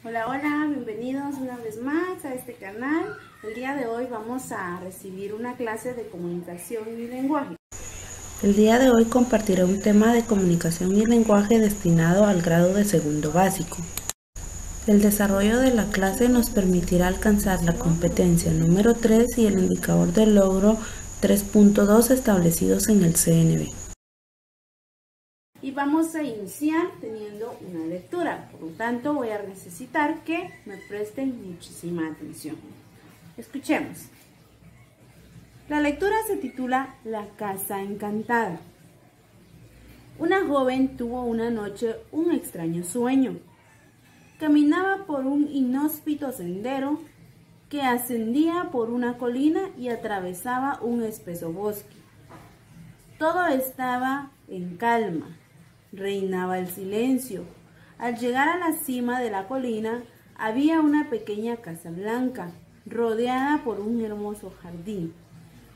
Hola, hola, bienvenidos una vez más a este canal. El día de hoy vamos a recibir una clase de comunicación y lenguaje. El día de hoy compartiré un tema de comunicación y lenguaje destinado al grado de segundo básico. El desarrollo de la clase nos permitirá alcanzar la competencia número 3 y el indicador de logro 3.2 establecidos en el CNB. Y vamos a iniciar teniendo una lectura, por lo tanto voy a necesitar que me presten muchísima atención. Escuchemos. La lectura se titula La casa encantada. Una joven tuvo una noche un extraño sueño. Caminaba por un inhóspito sendero que ascendía por una colina y atravesaba un espeso bosque. Todo estaba en calma. Reinaba el silencio. Al llegar a la cima de la colina, había una pequeña casa blanca, rodeada por un hermoso jardín.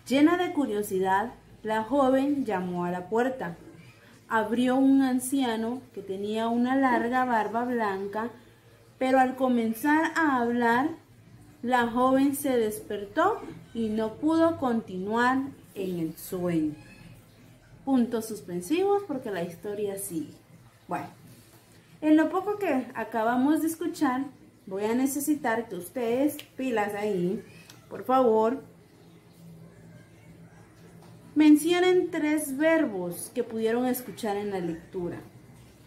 Llena de curiosidad, la joven llamó a la puerta. Abrió un anciano que tenía una larga barba blanca, pero al comenzar a hablar, la joven se despertó y no pudo continuar en el sueño. Puntos suspensivos porque la historia sigue. Bueno, en lo poco que acabamos de escuchar, voy a necesitar que ustedes, pilas ahí, por favor, mencionen 3 verbos que pudieron escuchar en la lectura.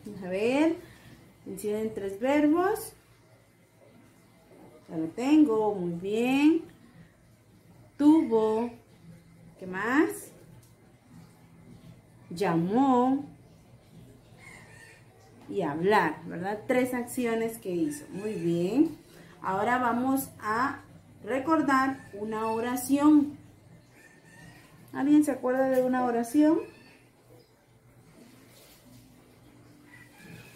Vamos a ver, mencionen 3 verbos. Ya lo tengo, muy bien. Tuvo, ¿qué más? Llamó y hablar, ¿verdad? 3 acciones que hizo. Muy bien. Ahora vamos a recordar una oración. ¿Alguien se acuerda de una oración?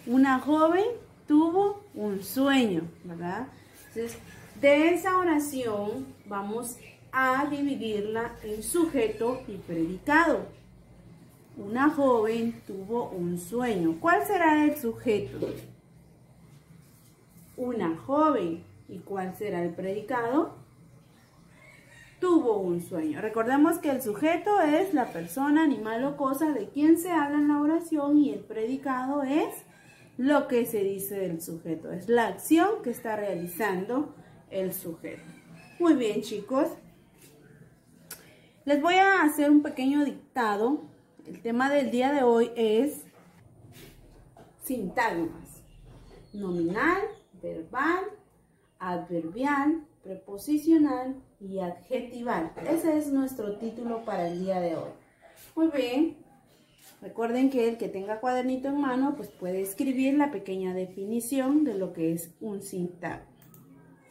Una joven tuvo un sueño, ¿verdad? Entonces, de esa oración vamos a dividirla en sujeto y predicado. Una joven tuvo un sueño. ¿Cuál será el sujeto? Una joven. ¿Y cuál será el predicado? Tuvo un sueño. Recordemos que el sujeto es la persona, animal o cosa de quien se habla en la oración y el predicado es lo que se dice del sujeto. Es la acción que está realizando el sujeto. Muy bien, chicos. Les voy a hacer un pequeño dictado. El tema del día de hoy es sintagmas. Nominal, verbal, adverbial, preposicional y adjetival. Ese es nuestro título para el día de hoy. Muy bien. Recuerden que el que tenga cuadernito en mano pues puede escribir la pequeña definición de lo que es un sintagma.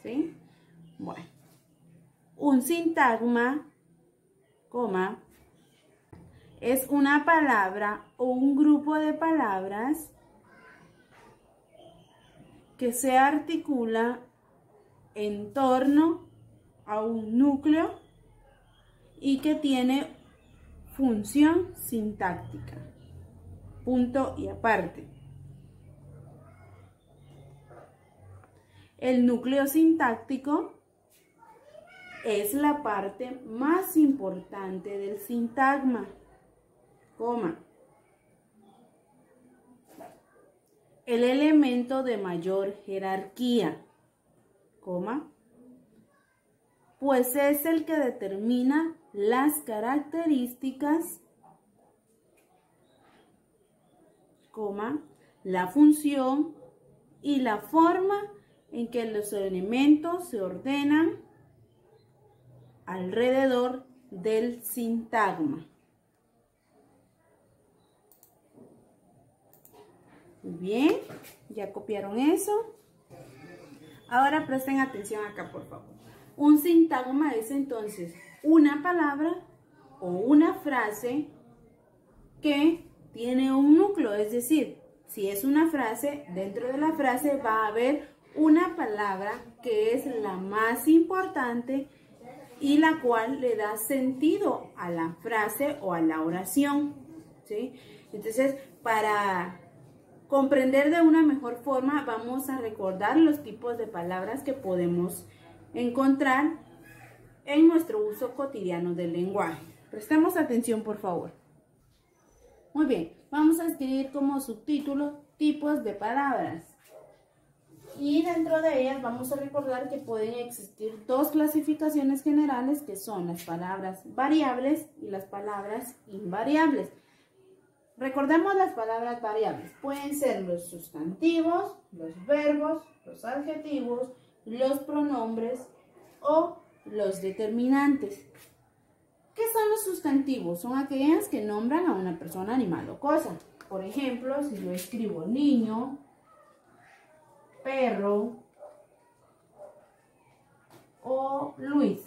¿Sí? Bueno. Un sintagma, coma, es una palabra o un grupo de palabras que se articula en torno a un núcleo y que tiene función sintáctica. Punto y aparte. El núcleo sintáctico es la parte más importante del sintagma, coma. El elemento de mayor jerarquía, coma, pues es el que determina las características, coma, la función y la forma en que los elementos se ordenan alrededor del sintagma. Muy bien, ya copiaron eso. Ahora presten atención acá, por favor. Un sintagma es entonces una palabra o una frase que tiene un núcleo, es decir, si es una frase, dentro de la frase va a haber una palabra que es la más importante y la cual le da sentido a la frase o a la oración, ¿sí? Entonces, para comprender de una mejor forma, vamos a recordar los tipos de palabras que podemos encontrar en nuestro uso cotidiano del lenguaje. Prestemos atención, por favor. Muy bien, vamos a escribir como subtítulo tipos de palabras. Y dentro de ellas vamos a recordar que pueden existir dos clasificaciones generales, que son las palabras variables y las palabras invariables. Recordemos las palabras variables. Pueden ser los sustantivos, los verbos, los adjetivos, los pronombres o los determinantes. ¿Qué son los sustantivos? Son aquellas que nombran a una persona, animal o cosa. Por ejemplo, si yo escribo niño, perro o Luis,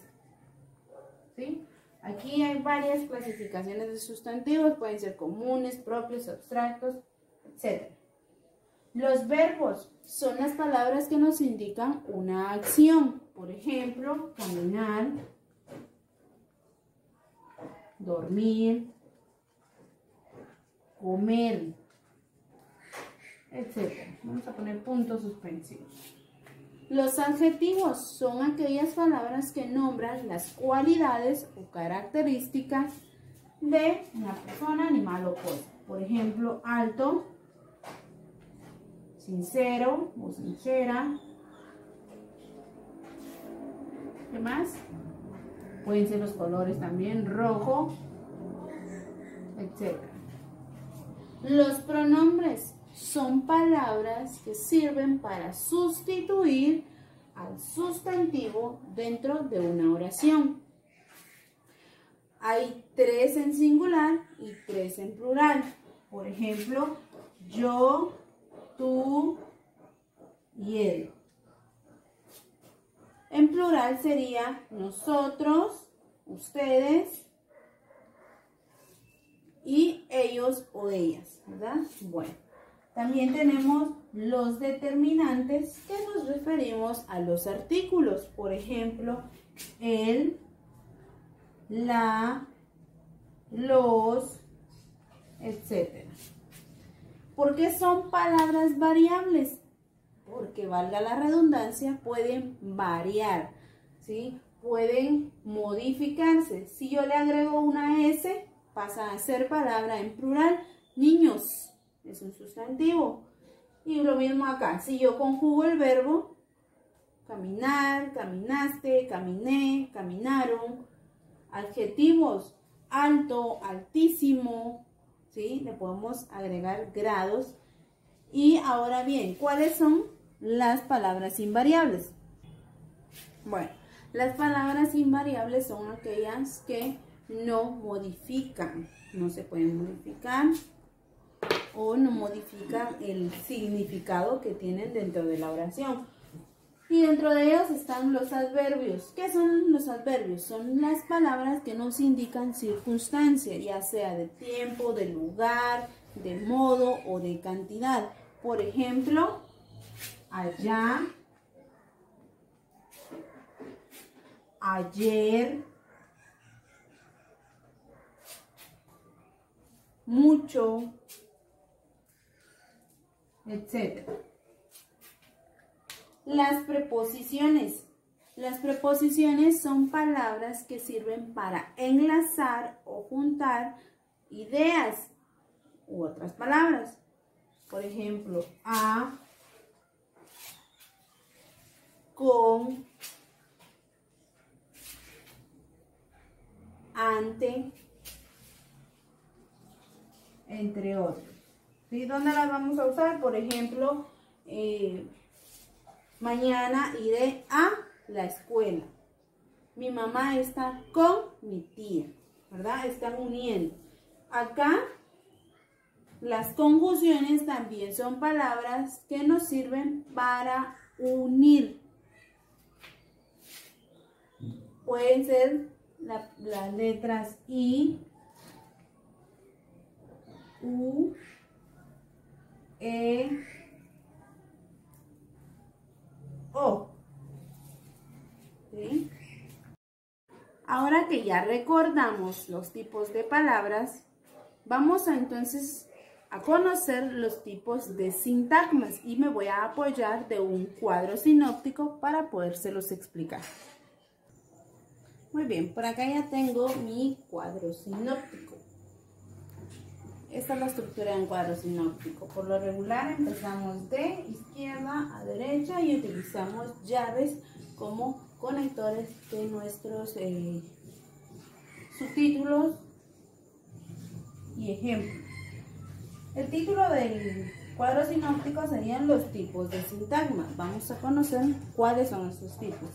¿sí? Aquí hay varias clasificaciones de sustantivos, pueden ser comunes, propios, abstractos, etc. Los verbos son las palabras que nos indican una acción. Por ejemplo, caminar, dormir, comer, etc. Vamos a poner puntos suspensivos. Los adjetivos son aquellas palabras que nombran las cualidades o características de una persona, animal o cosa. Por ejemplo, alto, sincero o sincera. ¿Qué más? Pueden ser los colores también, rojo, etc. Los pronombres son palabras que sirven para sustituir al sustantivo dentro de una oración. Hay 3 en singular y 3 en plural. Por ejemplo, yo, tú y él. En plural sería nosotros, ustedes y ellos o ellas, ¿verdad? Bueno. También tenemos los determinantes, que nos referimos a los artículos. Por ejemplo, el, la, los, etc. ¿Por qué son palabras variables? Porque, valga la redundancia, pueden variar, ¿sí? Pueden modificarse. Si yo le agrego una S, pasa a ser palabra en plural. Niños es un sustantivo. Y lo mismo acá. Si yo conjugo el verbo caminar, caminaste, caminé, caminaron. Adjetivos: alto, altísimo, ¿sí? Le podemos agregar grados. Y ahora bien, ¿cuáles son las palabras invariables? Bueno, las palabras invariables son aquellas que no modifican, no se pueden modificar o no modifican el significado que tienen dentro de la oración. Y dentro de ellos están los adverbios. ¿Qué son los adverbios? Son las palabras que nos indican circunstancia, ya sea de tiempo, de lugar, de modo o de cantidad. Por ejemplo, allá, ayer, mucho, etc. Las preposiciones. Las preposiciones son palabras que sirven para enlazar o juntar ideas u otras palabras. Por ejemplo, a, con, ante, entre otros. ¿Sí? ¿Dónde las vamos a usar? Por ejemplo, mañana iré a la escuela. Mi mamá está con mi tía, ¿verdad? Están uniendo. Acá, las conjunciones también son palabras que nos sirven para unir. Pueden ser las letras I, U, E, O. ¿Sí? Ahora que ya recordamos los tipos de palabras, vamos a entonces a conocer los tipos de sintagmas y me voy a apoyar de un cuadro sinóptico para podérselos explicar. Muy bien, por acá ya tengo mi cuadro sinóptico. Esta es la estructura de un cuadro sinóptico. Por lo regular empezamos de izquierda a derecha y utilizamos llaves como conectores de nuestros subtítulos y ejemplos. El título del cuadro sinóptico serían los tipos de sintagmas. Vamos a conocer cuáles son estos tipos.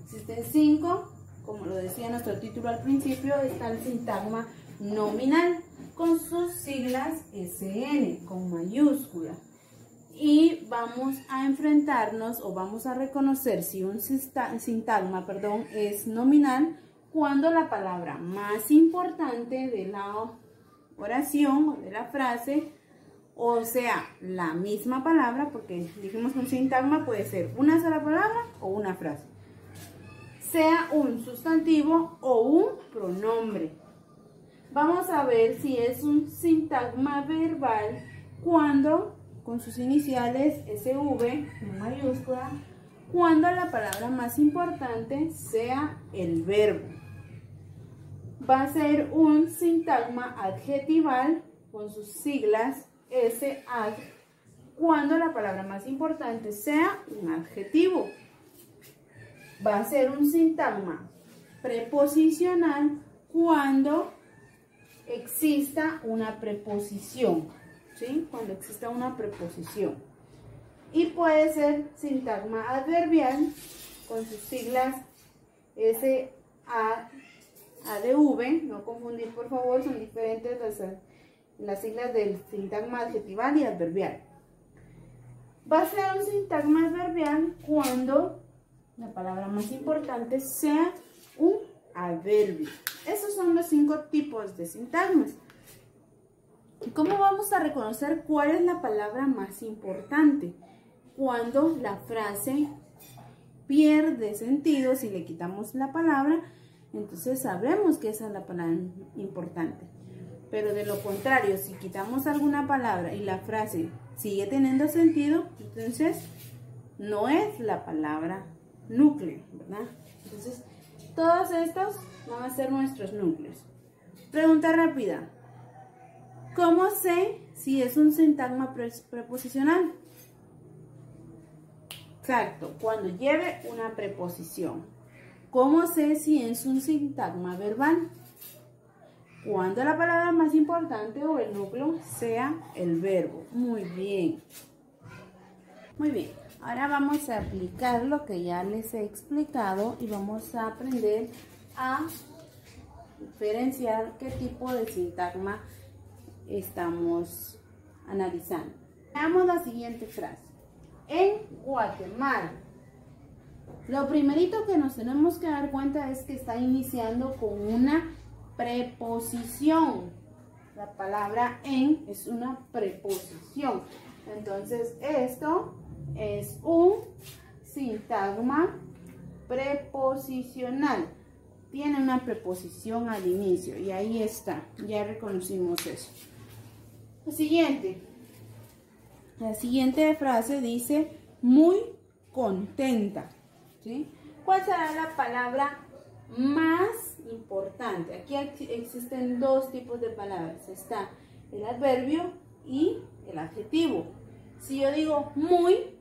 Existen 5, como lo decía nuestro título al principio, está el sintagma nominal con sus siglas SN con mayúscula. Y vamos a enfrentarnos o vamos a reconocer si un sintagma es nominal cuando la palabra más importante de la oración o de la frase, o sea, la misma palabra, porque dijimos que un sintagma puede ser una sola palabra o una frase, sea un sustantivo o un pronombre. Vamos a ver si es un sintagma verbal cuando, con sus iniciales SV en mayúscula, cuando la palabra más importante sea el verbo. Va a ser un sintagma adjetival con sus siglas SAD cuando la palabra más importante sea un adjetivo. Va a ser un sintagma preposicional cuando exista una preposición, ¿sí? Cuando exista una preposición. Y puede ser sintagma adverbial con sus siglas SADV, no confundir por favor, son diferentes las siglas del sintagma adjetival y adverbial. Va a ser un sintagma adverbial cuando la palabra más importante sea un adverbio. Esos son los 5 tipos de sintagmas. ¿Y cómo vamos a reconocer cuál es la palabra más importante? Cuando la frase pierde sentido, si le quitamos la palabra, entonces sabremos que esa es la palabra importante. Pero de lo contrario, si quitamos alguna palabra y la frase sigue teniendo sentido, entonces no es la palabra núcleo, ¿verdad? Entonces, todos estos van a ser nuestros núcleos. Pregunta rápida. ¿Cómo sé si es un sintagma preposicional? Exacto, cuando lleve una preposición. ¿Cómo sé si es un sintagma verbal? Cuando la palabra más importante o el núcleo sea el verbo. Muy bien. Muy bien. Ahora vamos a aplicar lo que ya les he explicado y vamos a aprender a diferenciar qué tipo de sintagma estamos analizando. Veamos la siguiente frase. En Guatemala. Lo primerito que nos tenemos que dar cuenta es que está iniciando con una preposición. La palabra en es una preposición. Entonces esto es un sintagma preposicional. Tiene una preposición al inicio y ahí está. Ya reconocimos eso. La siguiente frase dice muy contenta. ¿Sí? ¿Cuál será la palabra más importante? Aquí existen 2 tipos de palabras. Está el adverbio y el adjetivo. Si yo digo muy,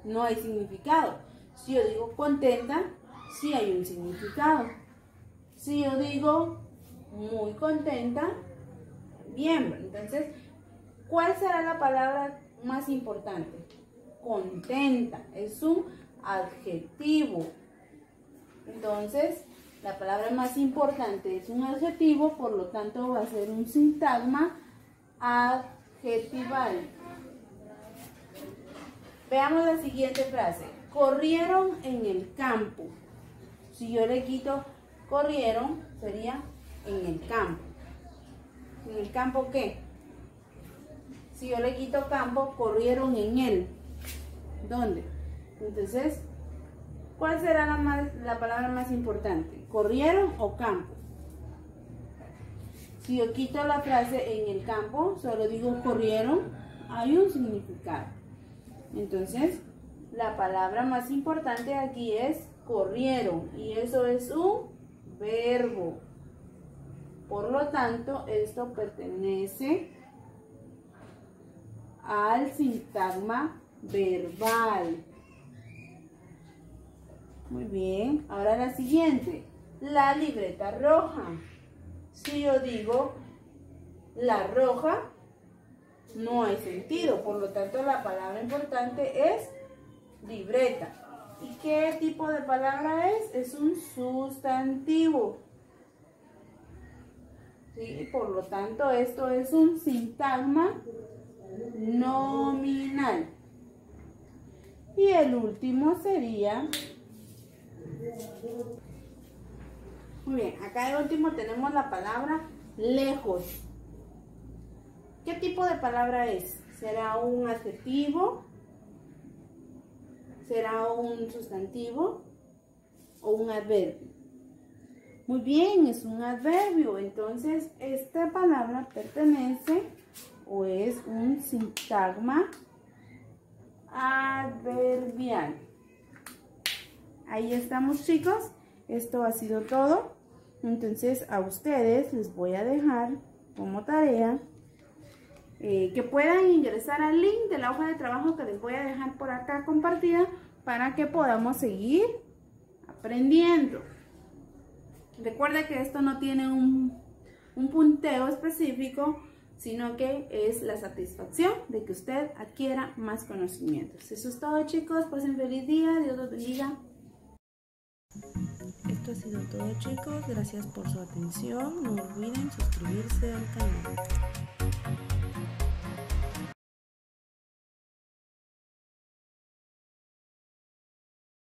no hay significado. Si yo digo contenta, sí hay un significado. Si yo digo muy contenta, bien. Entonces, ¿cuál será la palabra más importante? Contenta. Es un adjetivo. Entonces, la palabra más importante es un adjetivo, por lo tanto va a ser un sintagma adjetival. Veamos la siguiente frase. Corrieron en el campo. Si yo le quito corrieron, sería en el campo. ¿En el campo qué? Si yo le quito campo, corrieron en él. ¿Dónde? Entonces, ¿cuál será la palabra más importante? ¿Corrieron o campo? Si yo quito la frase en el campo, solo digo corrieron, hay un significado. Entonces, la palabra más importante aquí es corrieron y eso es un verbo. Por lo tanto, esto pertenece al sintagma verbal. Muy bien, ahora la siguiente, la libreta roja. Si yo digo la roja, no hay sentido, por lo tanto la palabra importante es libreta. ¿Y qué tipo de palabra es? Es un sustantivo. ¿Sí? Por lo tanto, esto es un sintagma nominal. Y el último sería... Muy bien, acá de último tenemos la palabra lejos. ¿Qué tipo de palabra es? ¿Será un adjetivo? ¿Será un sustantivo? ¿O un adverbio? Muy bien, es un adverbio. Entonces, esta palabra pertenece o es un sintagma adverbial. Ahí estamos, chicos. Esto ha sido todo. Entonces, a ustedes les voy a dejar como tarea que puedan ingresar al link de la hoja de trabajo que les voy a dejar por acá compartida para que podamos seguir aprendiendo. Recuerde que esto no tiene un punteo específico, sino que es la satisfacción de que usted adquiera más conocimientos. Eso es todo, chicos. Pasen feliz día. Dios los bendiga. Esto ha sido todo, chicos. Gracias por su atención. No olviden suscribirse al canal.